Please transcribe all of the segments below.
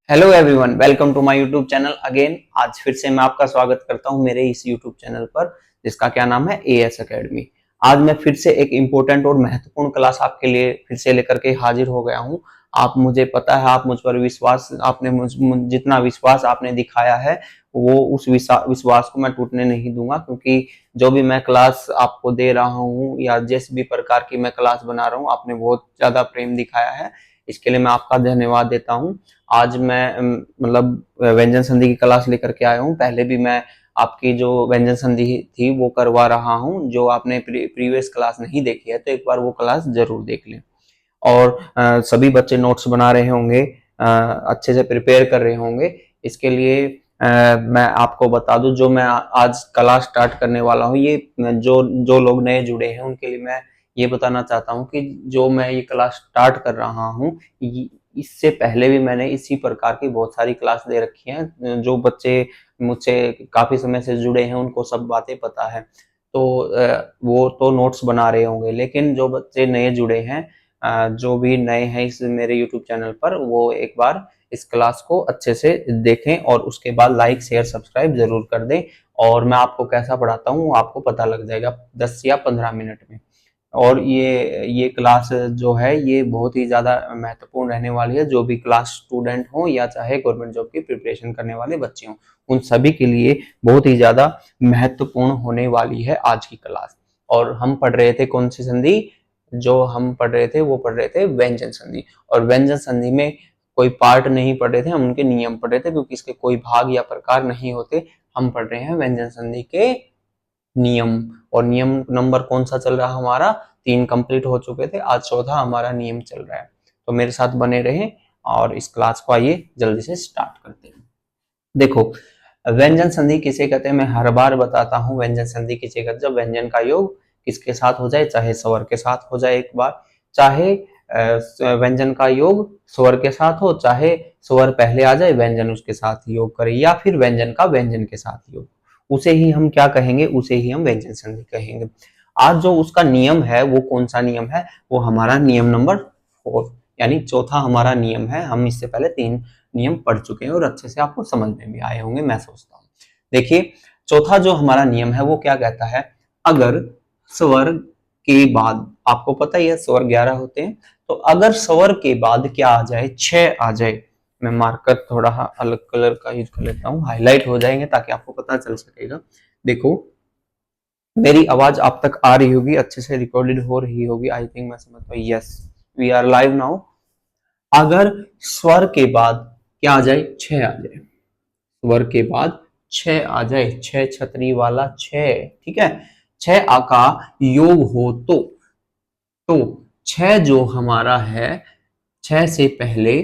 Hello everyone, welcome to my YouTube channel again. आज फिर से मैं आपका स्वागत करता हूं मेरे इस यूट्यूब चैनल पर, जिसका क्या नाम है एएस एकेडमी। आज मैं फिर से एक इम्पोर्टेंट और महत्वपूर्ण क्लास आपके लिए फिर से लेकर के हाजिर हो गया हूं। आप मुझे पता है, आप मुझ पर विश्वास आपने जितना विश्वास आपने दिखाया है वो उस विश्वास को मैं टूटने नहीं दूंगा, क्योंकि जो भी मैं क्लास आपको दे रहा हूँ या जिस भी प्रकार की मैं क्लास बना रहा हूँ, आपने बहुत ज्यादा प्रेम दिखाया है। इसके लिए मैं आपका धन्यवाद देता हूँ। आज मैं मतलब व्यंजन संधि की क्लास लेकर के आया हूँ। पहले भी मैं आपकी जो व्यंजन संधि थी वो करवा रहा हूँ। जो आपने प्रीवियस क्लास नहीं देखी है तो एक बार वो क्लास जरूर देख लें। और सभी बच्चे नोट्स बना रहे होंगे, अच्छे से प्रिपेयर कर रहे होंगे। इसके लिए मैं आपको बता दूं, जो मैं आज क्लास स्टार्ट करने वाला हूँ, ये जो जो लोग नए जुड़े हैं उनके लिए मैं ये बताना चाहता हूँ कि जो मैं ये क्लास स्टार्ट कर रहा हूँ, इससे पहले भी मैंने इसी प्रकार की बहुत सारी क्लास दे रखी हैं। जो बच्चे मुझसे काफी समय से जुड़े हैं उनको सब बातें पता है, तो वो तो नोट्स बना रहे होंगे। लेकिन जो बच्चे नए जुड़े हैं, जो भी नए हैं इस मेरे यूट्यूब चैनल पर, वो एक बार इस क्लास को अच्छे से देखें और उसके बाद लाइक शेयर सब्सक्राइब जरूर कर दें। और मैं आपको कैसा पढ़ाता हूँ आपको पता लग जाएगा 10 या 15 मिनट में। और ये क्लास जो है ये बहुत ही ज़्यादा महत्वपूर्ण रहने वाली है। जो भी क्लास स्टूडेंट हो या चाहे गवर्नमेंट जॉब की प्रिपरेशन करने वाले बच्चे हों, उन सभी के लिए बहुत ही ज़्यादा महत्वपूर्ण होने वाली है आज की क्लास। और हम पढ़ रहे थे कौन सी संधि? जो हम पढ़ रहे थे वो पढ़ रहे थे व्यंजन संधि। और व्यंजन संधि में कोई पार्ट नहीं पढ़ रहे थे, हम उनके नियम पढ़ रहे थे, क्योंकि इसके कोई भाग या प्रकार नहीं होते। हम पढ़ रहे हैं व्यंजन संधि के नियम। और नियम नंबर कौन सा चल रहा है हमारा? 3 कंप्लीट हो चुके थे, आज चौथा हमारा नियम चल रहा है। तो मेरे साथ बने रहें और इस क्लास को आइए जल्दी से स्टार्ट करते हैं। देखो, व्यंजन संधि किसे कहते हैं मैं हर बार बताता हूँ। व्यंजन संधि किसे कहते हैं? जब व्यंजन का योग किसके साथ हो जाए, चाहे स्वर के साथ हो जाए एक बार, चाहे व्यंजन का योग स्वर के साथ हो, चाहे स्वर पहले आ जाए व्यंजन उसके साथ योग करे, या फिर व्यंजन का व्यंजन के साथ योग, उसे ही हम क्या कहेंगे? उसे ही हम व्यंजन संधि कहेंगे। आज जो उसका नियम है वो कौन सा नियम है? वो हमारा नियम नंबर 4, यानी चौथा हमारा नियम है। हम इससे पहले 3 नियम पढ़ चुके हैं और अच्छे से आपको समझ में भी आए होंगे, मैं सोचता हूँ। देखिए, चौथा जो हमारा नियम है वो क्या कहता है? अगर स्वर के बाद, आपको पता ही है स्वर 11 होते हैं, तो अगर स्वर के बाद क्या आ जाए? 6 आ जाए। मैं मार्कर थोड़ा अलग कलर का यूज कर लेता हूँ, हाईलाइट हो जाएंगे ताकि आपको पता चल सकेगा। देखो, मेरी आवाज आप तक आ रही होगी, अच्छे से रिकॉर्डेड हो रही होगी, आई थिंक, मैं समझता हूँ। Yes, we are live now. अगर स्वर के बाद क्या आ जाए? 6 आ जाए। स्वर के बाद 6 आ जाए, 6 छतरी वाला 6, ठीक है। 6 का योग हो तो 6 जो हमारा है, 6 से पहले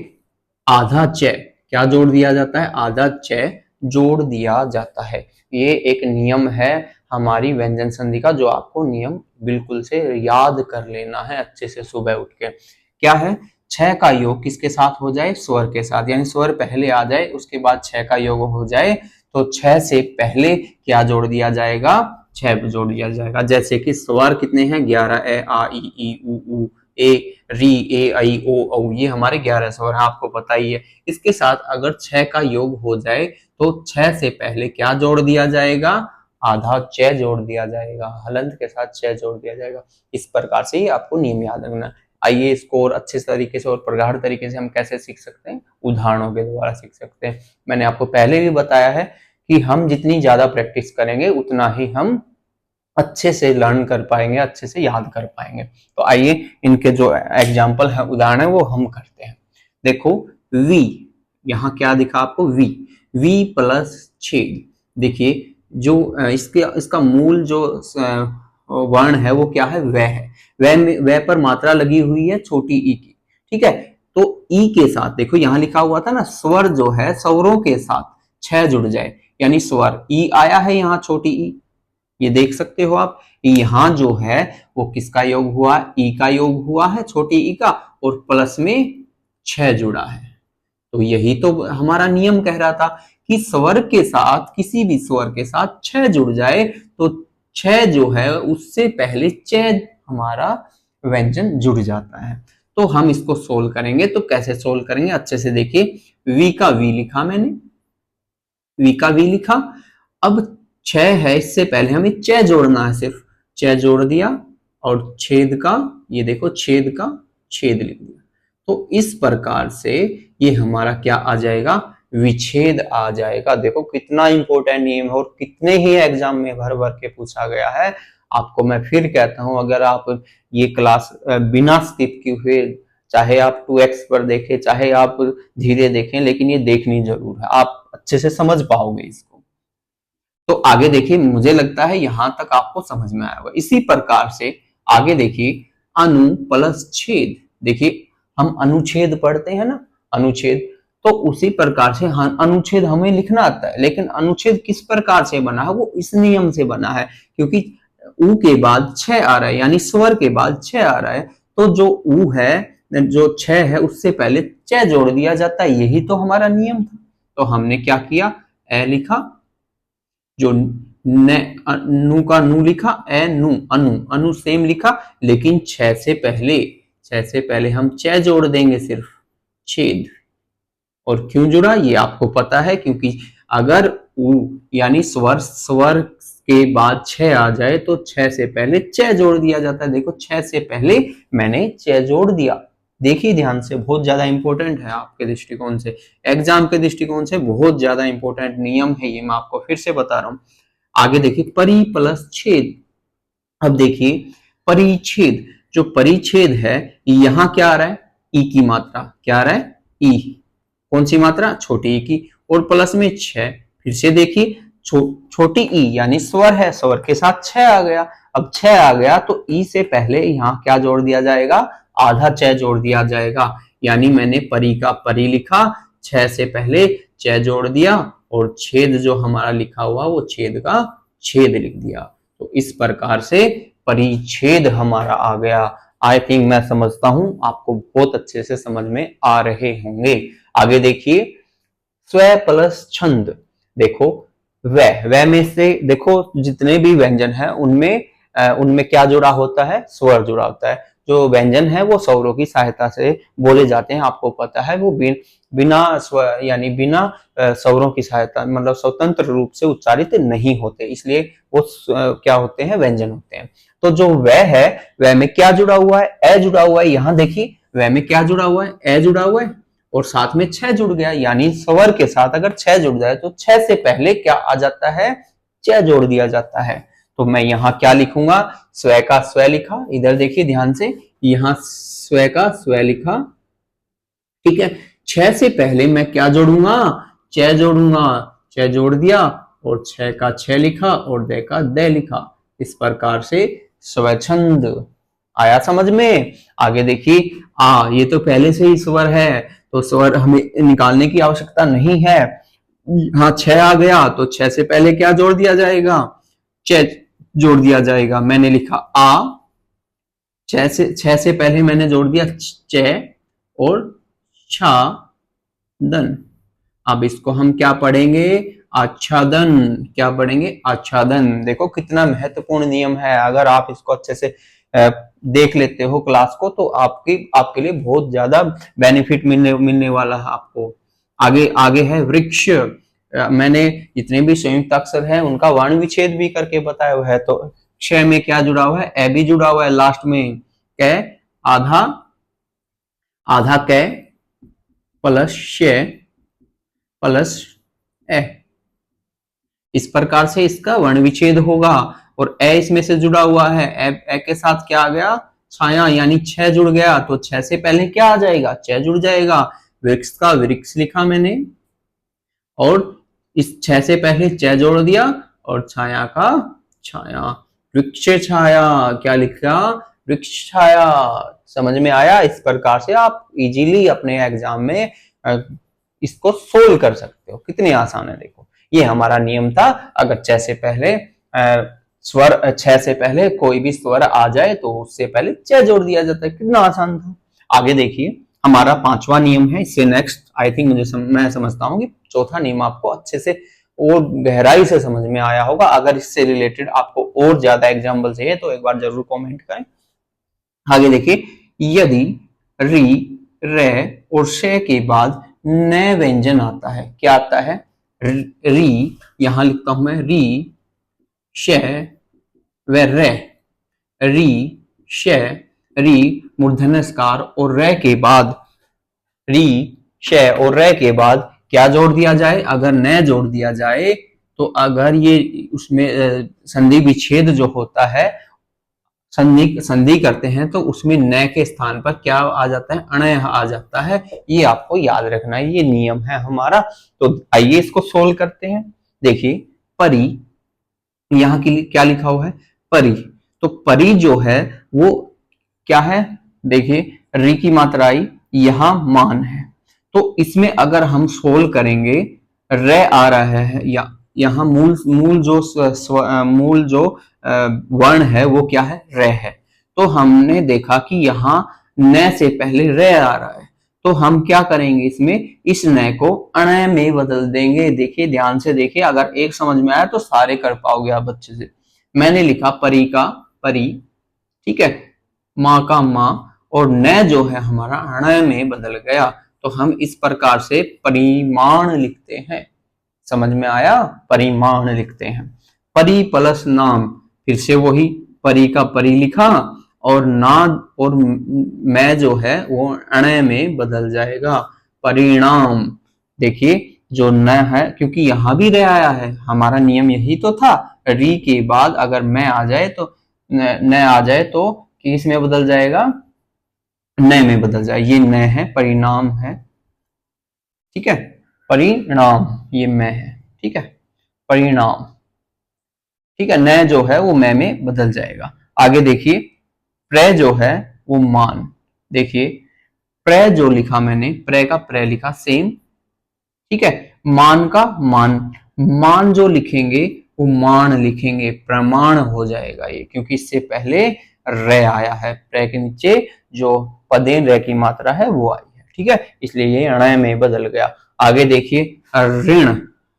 आधा च क्या जोड़ दिया जाता है? आधा च जोड़ दिया जाता है। ये एक नियम है हमारी व्यंजन संधि का, जो आपको नियम बिल्कुल से याद कर लेना है अच्छे से सुबह उठ के। क्या है? 6 का योग किसके साथ हो जाए? स्वर के साथ, यानी स्वर पहले आ जाए उसके बाद 6 का योग हो जाए, तो 6 से पहले क्या जोड़ दिया जाएगा? 6 जोड़ दिया जाएगा। जैसे कि स्वर कितने हैं? 11, ए आ ई उ ए री ए आई ओ औ, ये हमारे 11 स्वर हैं, आपको पता ही है। इसके साथ अगर 6 का योग हो जाए तो 6 से पहले क्या जोड़ दिया जाएगा? आधा च जोड़ दिया जाएगा, हलंत के साथ च जोड़ दिया जाएगा। इस प्रकार से ही आपको नियम याद रखना। आइए इसको और अच्छे तरीके से और प्रगाढ़ तरीके से हम कैसे सीख सकते हैं? उदाहरणों के द्वारा सीख सकते हैं। मैंने आपको पहले भी बताया है कि हम जितनी ज्यादा प्रैक्टिस करेंगे उतना ही हम अच्छे से लर्न कर पाएंगे, अच्छे से याद कर पाएंगे। तो आइए इनके जो एग्जाम्पल है, उदाहरण है, वो हम करते हैं। देखो, वी, यहाँ क्या दिखा आपको? वी प्लस छेद। देखिए, जो इसका मूल जो वर्ण है वो क्या है? वह है। वह पर मात्रा लगी हुई है छोटी ई की, ठीक है। तो ई के साथ देखो, यहाँ लिखा हुआ था ना, स्वर जो है स्वरों के साथ 6 जुड़ जाए, यानी स्वर ई आया है यहाँ छोटी ई, ये देख सकते हो आप। यहाँ जो है वो किसका योग हुआ? ई का योग हुआ है, छोटी ई का, और प्लस में 6 जुड़ा है। तो यही तो हमारा नियम कह रहा था कि स्वर के साथ, किसी भी स्वर के साथ 6 जुड़ जाए तो 6 जो है उससे पहले च हमारा व्यंजन जुड़ जाता है। तो हम इसको सोल्व करेंगे। तो कैसे सोल्व करेंगे अच्छे से देखिए, v का v लिखा मैंने, v का v लिखा। अब 6 है, इससे पहले हमें 6 जोड़ना है, सिर्फ 6 जोड़ दिया और छेद का, ये देखो छेद का छेद लिख दिया। तो इस प्रकार से ये हमारा क्या आ जाएगा, विच्छेद आ जाएगा। देखो कितना इंपॉर्टेंट नियम है और कितने ही एग्जाम में भर भर के पूछा गया है। आपको मैं फिर कहता हूं, अगर आप ये क्लास बिना स्किप किए हुए, चाहे आप 2x पर देखें, चाहे आप धीरे देखें, लेकिन ये देखनी जरूर है, आप अच्छे से समझ पाओगे इसको। तो आगे देखिए, मुझे लगता है यहां तक आपको समझ में आया होगा। इसी प्रकार से आगे देखिए, अनु प्लस छेद। देखिए हम अनुच्छेद पढ़ते हैं ना, अनुच्छेद, तो उसी प्रकार से हाँ, अनुच्छेद हमें लिखना आता है, लेकिन अनुच्छेद किस प्रकार से बना है, वो इस नियम से बना है, क्योंकि उ के बाद 6 आ रहा है, यानी स्वर के बाद 6 आ रहा है, तो जो उ है, जो 6 है, उससे पहले 6 जोड़ दिया जाता है। यही तो हमारा नियम था। तो हमने क्या किया, ए लिखा, जो नु का नु लिखा, ए नु, अनु, अनु सेम लिखा, लेकिन 6 से पहले हम 6 जोड़ देंगे, सिर्फ छेद। और क्यों जुड़ा ये आपको पता है, क्योंकि अगर उ यानी स्वर के बाद 6 आ जाए तो 6 से पहले 6 जोड़ दिया जाता है। देखो 6 से पहले मैंने 6 जोड़ दिया। देखिए ध्यान से, बहुत ज्यादा इंपॉर्टेंट है आपके दृष्टिकोण से, एग्जाम के दृष्टिकोण से बहुत ज्यादा इंपॉर्टेंट नियम है ये, मैं आपको फिर से बता रहा हूं। आगे देखिए, परि प्लस छेद। अब देखिए परिच्छेद, जो परिच्छेद है, यहां क्या आ रहा है, ई की मात्रा, क्या आ रहा है, ई, कौन सी मात्रा, छोटी ई की, और प्लस में 6। फिर से देखिए, छोटी ई यानी स्वर है, स्वर के साथ 6 आ गया। अब 6 आ गया तो ई से पहले यहां क्या जोड़ दिया जाएगा, आधा 6 जोड़ दिया जाएगा। यानी मैंने परी का परी लिखा, 6 से पहले 6 जोड़ दिया, और छेद जो हमारा लिखा हुआ वो छेद का छेद लिख दिया। तो इस प्रकार से परिच्छेद हमारा आ गया। आई थिंक, मैं समझता हूं आपको बहुत अच्छे से समझ में आ रहे होंगे। आगे देखिए, स्व प्लस छंद। देखो वह में से देखो जितने भी व्यंजन है उनमें क्या जुड़ा होता है, स्वर जुड़ा होता है। जो व्यंजन है वो स्वरों की सहायता से बोले जाते हैं, आपको पता है, वो बिना स्वर यानी बिना स्वरों की सहायता, मतलब स्वतंत्र रूप से उच्चारित नहीं होते, इसलिए वो क्या होते हैं, व्यंजन होते हैं। तो जो वह है, वह में क्या जुड़ा हुआ है, ए जुड़ा हुआ है। यहाँ देखिए वह में क्या जुड़ा हुआ है, ए जुड़ा हुआ है, और साथ में 6 जुड़ गया, यानी स्वर के साथ अगर 6 जुड़ जाए तो 6 से पहले क्या आ जाता है, 6 जोड़ दिया जाता है। तो मैं यहाँ क्या लिखूंगा, स्व का स्व लिखा, इधर देखिए ध्यान से, यहाँ स्व का स्व लिखा, ठीक है। 6 से पहले मैं क्या जोड़ूंगा, 6 जोड़ूंगा, 6 जोड़ दिया, और 6 का 6 लिखा, और दे का दे लिखा। इस प्रकार से स्वच्छंद आया समझ में। आगे देखिए, ये तो पहले से ही स्वर है, तो स्वर हमें निकालने की आवश्यकता नहीं है। हाँ 6 आ गया, तो 6 से पहले क्या जोड़ दिया जाएगा, 6 जोड़ दिया जाएगा। मैंने लिखा आ, 6 से पहले मैंने जोड़ दिया च और छा दन। अब इसको हम क्या पढ़ेंगे, आच्छादन। क्या पढ़ेंगे, आच्छादन। देखो कितना महत्वपूर्ण नियम है, अगर आप इसको अच्छे से देख लेते हो क्लास को, तो आपके लिए बहुत ज्यादा बेनिफिट मिलने वाला है आपको। आगे है वृक्ष। मैंने जितने भी संयुक्त अक्षर हैं उनका वर्ण विच्छेद भी करके बताया हुआ है। तो क्ष में क्या जुड़ा हुआ है, ए भी जुड़ा हुआ है लास्ट में, कै आधा, आधा कै प्लस श प्लस ए। इस प्रकार से इसका वर्ण विच्छेद होगा। और ए इसमें से जुड़ा हुआ है, ए के साथ क्या आ गया, छाया, यानी 6 जुड़ गया, तो 6 से पहले क्या आ जाएगा, 6 जुड़ जाएगा। वृक्ष का वृक्ष लिखा मैंने, और इस 6 से पहले 6 जोड़ दिया, और छाया का छाया, वृक्ष छाया, क्या लिखा, वृक्ष छाया। समझ में आया। इस प्रकार से आप इजीली अपने एग्जाम में इसको सोल्व कर सकते हो, कितनी आसान है। देखो ये हमारा नियम था, अगर 6 से पहले स्वर 6 से पहले कोई भी स्वर आ जाए तो उससे पहले 6 जोड़ दिया जाता है, कितना आसान था। आगे देखिए, हमारा 5वां नियम है, इससे नेक्स्ट आई थिंक मैं समझता हूँ कि चौथा नियम आपको अच्छे से और गहराई से समझ में आया होगा। अगर इससे रिलेटेड आपको और ज्यादा एग्जाम्पल चाहिए तो एक बार जरूर कमेंट करें। आगे देखिए, यदि री, रे और शे के बाद न व्यंजन आता है। क्या आता है? री, यहां लिखता हूं मैं री, श व रे। री, श, री मूर्धन्यस्कार और रे के बाद, री, श और रे के बाद क्या जोड़ दिया जाए? अगर न जोड़ दिया जाए तो अगर ये उसमें संधि विच्छेद जो होता है, संधि करते हैं, तो उसमें न के स्थान पर क्या आ जाता है? अणय आ जाता है। ये आपको याद रखना है, ये नियम है हमारा। तो आइए इसको सोल्व करते हैं। देखिए परी, यहाँ की क्या लिखा हुआ है? परी। तो परी जो है वो क्या है? देखिए री की मात्रा आई, यहां मान है, तो इसमें अगर हम सोल्व करेंगे, रे आ रहा है या यहाँ मूल जो वर्ण है वो क्या है? रे है। तो हमने देखा कि यहाँ न से पहले रे आ रहा है, तो हम क्या करेंगे? इसमें इस न को अणय में बदल देंगे। देखिए ध्यान से देखिए, अगर एक समझ में आया तो सारे कर पाओगे आप अच्छे से। मैंने लिखा परी का परी, ठीक है, माँ का माँ, और न जो है हमारा अणय में बदल गया। तो हम इस प्रकार से परिमाण लिखते हैं। समझ में आया? परिमाण लिखते हैं। परी प्लस नाम, फिर से वही परी का परी लिखा और ना और मैं जो है वो अणय में बदल जाएगा। परिणाम। देखिए जो न है, क्योंकि यहां भी रे आया है, हमारा नियम यही तो था, री के बाद अगर मैं आ जाए तो न आ जाए तो किस में बदल जाएगा? न में बदल जाए। ये न है, परिणाम है, ठीक है, परिणाम, ये मैं है, ठीक है, परिणाम, ठीक है। न जो है वो मैं में बदल जाएगा। आगे देखिए प्र जो है वो मान। देखिए प्र जो लिखा मैंने, प्र का प्र लिखा सेम, ठीक है, मान का मान, मान जो लिखेंगे वो मान लिखेंगे, प्रमाण हो जाएगा ये, क्योंकि इससे पहले रे आया है, प्र के नीचे जो पदेन रे की मात्रा है वो आई है, ठीक है, इसलिए ये अणय में बदल गया। आगे देखिए ऋण,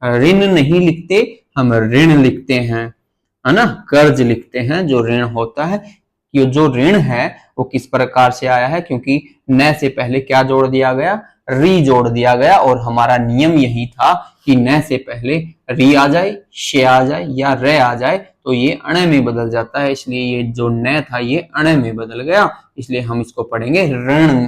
ऋण नहीं लिखते हम, ऋण लिखते हैं, है ना, कर्ज लिखते हैं जो ऋण होता है। ये जो ऋण है वो किस प्रकार से आया है? क्योंकि न से पहले क्या जोड़ दिया गया? री जोड़ दिया गया, और हमारा नियम यही था कि न से पहले री आ जाए, शे आ जाए या रे आ जाए तो ये अणय में बदल जाता है, इसलिए ये जो न था ये अणय में बदल गया, इसलिए हम इसको पढ़ेंगे ऋण।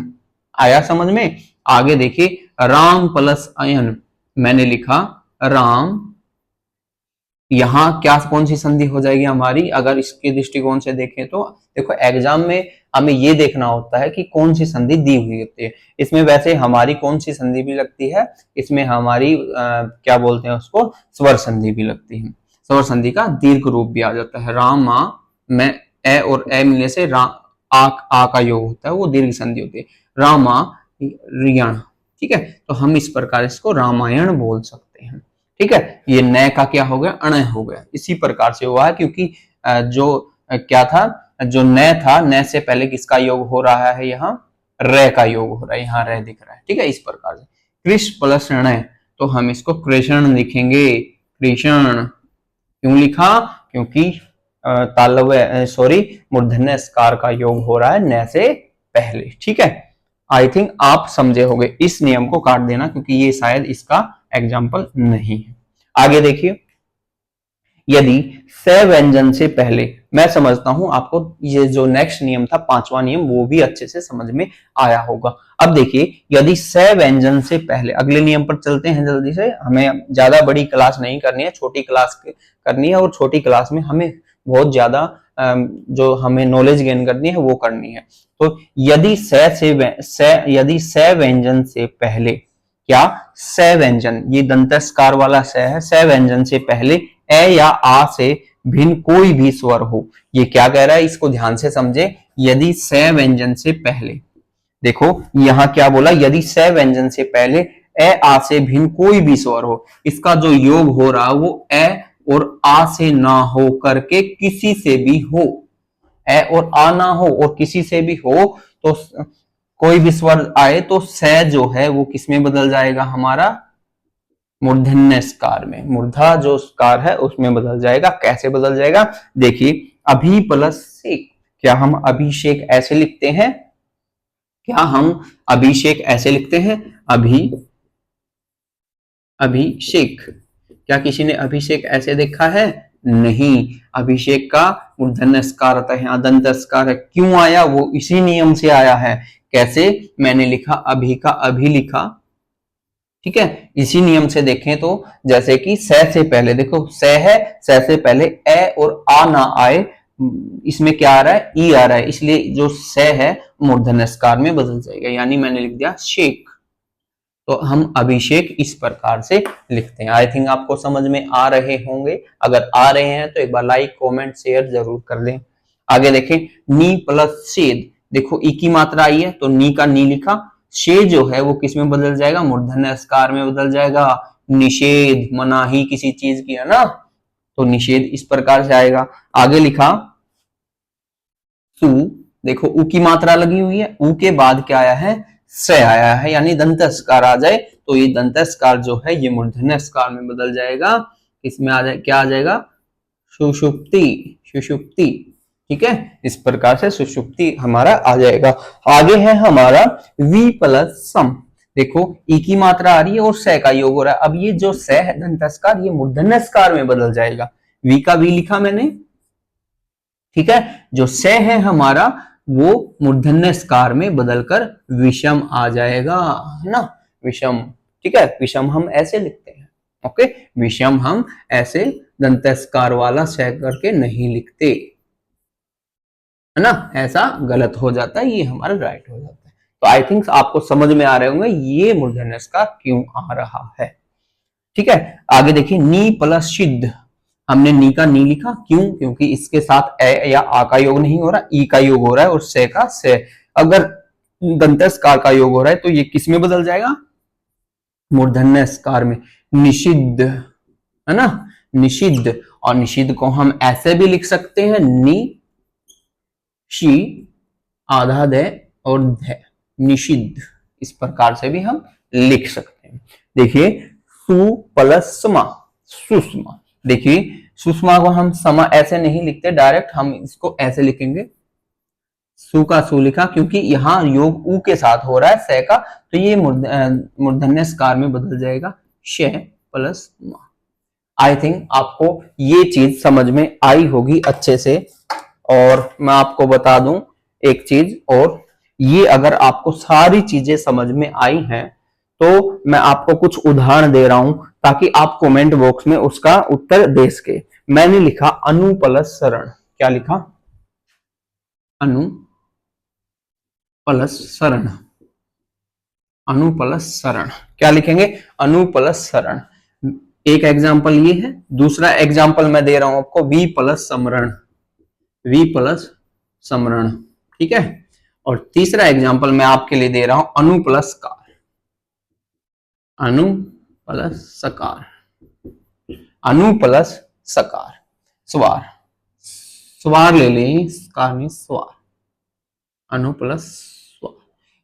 आया समझ में? आगे देखिए राम प्लस अयन, मैंने लिखा राम, यहां क्या कौन सी संधि हो जाएगी हमारी? अगर इसके दृष्टिकोण से देखें तो देखो एग्जाम में हमें ये देखना होता है कि कौन सी संधि दी हुई होती है। इसमें वैसे हमारी कौन सी संधि भी लगती है? इसमें हमारी क्या बोलते हैं उसको? स्वर संधि भी लगती है। स्वर संधि का दीर्घ रूप भी आ जाता है। राम मां में ए और ए मिलने से आ का योग होता है, वो दीर्घ संधि होती है। रामा रियण, ठीक है, तो हम इस प्रकार इसको रामायण बोल सकते हैं, ठीक है। ये न का क्या हो गया? अणय हो गया, इसी प्रकार से हुआ है, क्योंकि जो क्या था, जो न था, न से पहले किसका योग हो रहा है? यहाँ रे का योग हो रहा है, यहाँ रे दिख रहा है, ठीक है, इस प्रकार से। कृष्ण प्लस ऋण, तो हम इसको कृष्ण लिखेंगे। कृष्ण क्यों लिखा? क्योंकि तालव्य सॉरी मूर्धन्य स्कार का योग हो रहा है न से पहले, ठीक है। आई थिंक आप समझे होंगे, इस नियम को काट देना क्योंकि ये शायद इसका एग्जाम्पल नहीं है। आगे देखिए यदि स व्यंजन से पहले, मैं समझता हूं आपको ये जो नेक्स्ट नियम था पांचवा नियम वो भी अच्छे से समझ में आया होगा। अब देखिए यदि स व्यंजन से पहले, अगले नियम पर चलते हैं जल्दी से, हमें ज्यादा बड़ी क्लास नहीं करनी है, छोटी क्लास करनी है, और छोटी क्लास में हमें बहुत ज्यादा जो हमें नॉलेज गेन करनी है वो करनी है। तो यदि स व्यंजन से पहले, क्या स व्यंजन, ये दंतस्कार वाला स है, स व्यंजन से पहले ए या आ से भिन्न कोई भी स्वर हो, ये क्या कह रहा है इसको ध्यान से समझे। यदि स व्यंजन से पहले, देखो यहां क्या बोला, यदि स व्यंजन से पहले ए आ से भिन्न कोई भी स्वर हो, इसका जो योग हो रहा है वो ए और आ से ना हो करके किसी से भी हो, ए और आ ना हो और किसी से भी हो, तो कोई भी स्वर आए तो स जो है वो किसमें बदल जाएगा? हमारा मूर्धन्य स्कार में, मूर्धा जो स्कार है उसमें बदल जाएगा। कैसे बदल जाएगा? देखिए अभी प्लस से, क्या हम अभिषेक ऐसे लिखते हैं? क्या हम अभिषेक ऐसे लिखते हैं? अभिषेक। क्या किसी ने अभिषेक ऐसे देखा है? नहीं। अभिषेक का मूर्धन्यस्कार आता है, यहाँ दंतस्कार है। क्यों आया? वो इसी नियम से आया है। कैसे? मैंने लिखा अभी का अभी लिखा, ठीक है। इसी नियम से देखें तो जैसे कि स से पहले देखो, स है, स से पहले ए और आ ना आए, इसमें क्या आ रहा है? ई आ रहा है, इसलिए जो स है मूर्धन्यस्कार में बदल जाएगा, यानी मैंने लिख दिया शेख। तो हम अभिषेक इस प्रकार से लिखते हैं। आई थिंक आपको समझ में आ रहे होंगे। अगर आ रहे हैं तो एक बार लाइक कमेंट शेयर जरूर कर दें। आगे देखें, नी प्लस शेद। देखो ई की मात्रा आई है तो नी का नी लिखा, शे जो है वो किस में बदल जाएगा? मूर्धन्यस्कार में बदल जाएगा। निषेध, मनाही किसी चीज की, है ना, तो निषेध इस प्रकार से आएगा। आगे लिखा सु। देखो उ की मात्रा लगी हुई है, उ के बाद क्या आया है? स आया है, यानी दंतस्कार आ जाए तो ये दंतस्कार जो है ये मूर्धन्यस्कार में बदल जाएगा। इसमें आ जाए, क्या आ जाएगा? सुषुप्ति। सुषुप्ति, ठीक है। इस प्रकार से सुषुप्ति हमारा आ जाएगा। आगे है हमारा वी प्लस सम। देखो ई की मात्रा आ रही है और स का योग हो रहा है। अब ये जो स है दंतस्कार, ये मूर्धन्यस्कार में बदल जाएगा। वी का वी लिखा मैंने, ठीक है। जो स है हमारा वो मूर्धन्यस्कार में बदलकर विषम आ जाएगा, है ना, विषम, ठीक है। विषम हम ऐसे लिखते हैं, ओके। विषम हम ऐसे दंतस्कार वाला स करके नहीं लिखते, है ना, ऐसा गलत हो जाता है, ये हमारा राइट हो जाता है। तो आई थिंक आपको समझ में आ रहे होंगे ये मूर्धन्यस्कार क्यों आ रहा है, ठीक है। आगे देखिए, नी प्लस सिद्ध। हमने नी का नी लिखा, क्यों? क्योंकि इसके साथ ए या आ का योग नहीं हो रहा, ई का योग हो रहा है और से का से। अगर दंतस्कार का योग हो रहा है तो ये किस में बदल जाएगा? मूर्धन्यस्कार में। निषिद्ध, है ना, निषिद्ध। और निषिद्ध को हम ऐसे भी लिख सकते हैं, नी शी आधा दे और ध, निषिद्ध। इस प्रकार से भी हम लिख सकते हैं। देखिए सु प्लस समा, सुषमा। देखिए सुषमा को हम समा ऐसे नहीं लिखते डायरेक्ट, हम इसको ऐसे लिखेंगे। सु का सु लिखा क्योंकि यहाँ योग उ के साथ हो रहा है स का, तो ये मूर्धन्यस्कार में बदल जाएगा, श प्लस मा। आई थिंक आपको ये चीज समझ में आई होगी अच्छे से। और मैं आपको बता दूं एक चीज और, ये अगर आपको सारी चीजें समझ में आई हैं तो मैं आपको कुछ उदाहरण दे रहा हूं ताकि आप कमेंट बॉक्स में उसका उत्तर दे सके। मैंने लिखा अनु प्लस शरण। क्या लिखा? अनु प्लस शरण। अनु प्लस शरण, क्या लिखेंगे? अनु प्लस शरण। एक एग्जाम्पल ये है। दूसरा एग्जाम्पल मैं दे रहा हूं आपको, वी प्लस समरण। वी प्लस समरण, ठीक है। और तीसरा एग्जाम्पल मैं आपके लिए दे रहा हूं, अनु प्लस कार। अनु प्लस सकार। अनु प्लस सकार, स्वार। स्वार ले लें, कार में स्वार। अनु प्लस स्वार।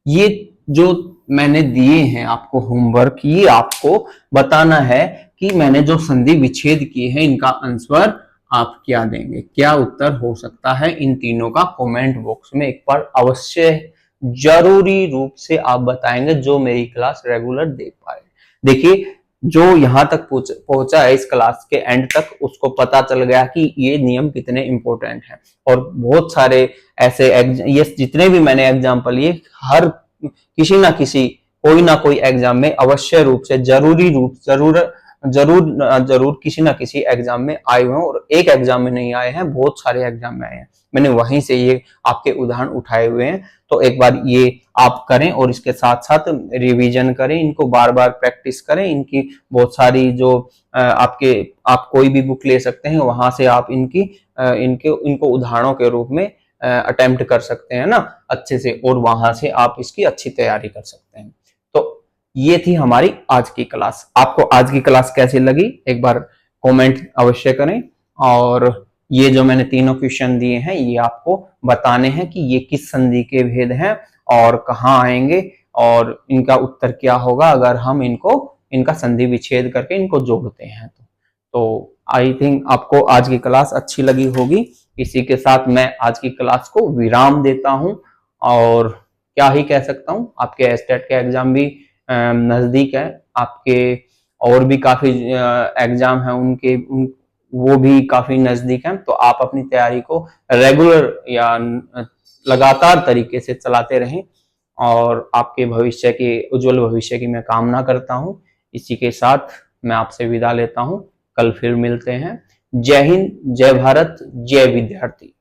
ये जो मैंने दिए हैं आपको होमवर्क, ये आपको बताना है कि मैंने जो संधि विच्छेद किए हैं इनका आंसर आप क्या देंगे, क्या उत्तर हो सकता है इन तीनों का। कमेंट बॉक्स में एक बार अवश्य जरूरी रूप से आप बताएंगे जो मेरी क्लास रेगुलर देख पाए। देखिए जो यहां तक पहुंचा है इस क्लास के एंड तक, उसको पता चल गया कि ये नियम कितने इंपॉर्टेंट हैं। और बहुत सारे ऐसे ये जितने भी मैंने एग्जाम्पल लिए, हर किसी ना किसी कोई ना कोई एग्जाम में अवश्य रूप से जरूर किसी ना किसी एग्जाम में आए हुए हैं। और एक एग्जाम में नहीं आए हैं, बहुत सारे एग्जाम में आए हैं। मैंने वहीं से ये आपके उदाहरण उठाए हुए हैं। तो एक बार ये आप करें और इसके साथ साथ रिवीजन करें, इनको बार बार प्रैक्टिस करें। इनकी बहुत सारी जो आप कोई भी बुक ले सकते हैं, वहां से आप इनको उदाहरणों के रूप में अटेम्प्ट कर सकते हैं ना अच्छे से, और वहां से आप इसकी अच्छी तैयारी कर सकते हैं। तो ये थी हमारी आज की क्लास। आपको आज की क्लास कैसी लगी एक बार कमेंट अवश्य करें। और ये जो मैंने तीनों क्वेश्चन दिए हैं ये आपको बताने हैं कि ये किस संधि के भेद हैं और कहाँ आएंगे और इनका उत्तर क्या होगा अगर हम इनका संधि विच्छेद करके इनको जोड़ते हैं। तो आई थिंक आपको आज की क्लास अच्छी लगी होगी। इसी के साथ मैं आज की क्लास को विराम देता हूं। और क्या ही कह सकता हूँ, आपके एस्टेट के एग्जाम भी नजदीक है, आपके और भी काफी एग्जाम है वो भी काफी नजदीक है। तो आप अपनी तैयारी को रेगुलर या लगातार तरीके से चलाते रहें और आपके भविष्य के उज्जवल भविष्य की मैं कामना करता हूँ। इसी के साथ मैं आपसे विदा लेता हूँ, कल फिर मिलते हैं। जय हिंद, जय भारत, जय विद्यार्थी।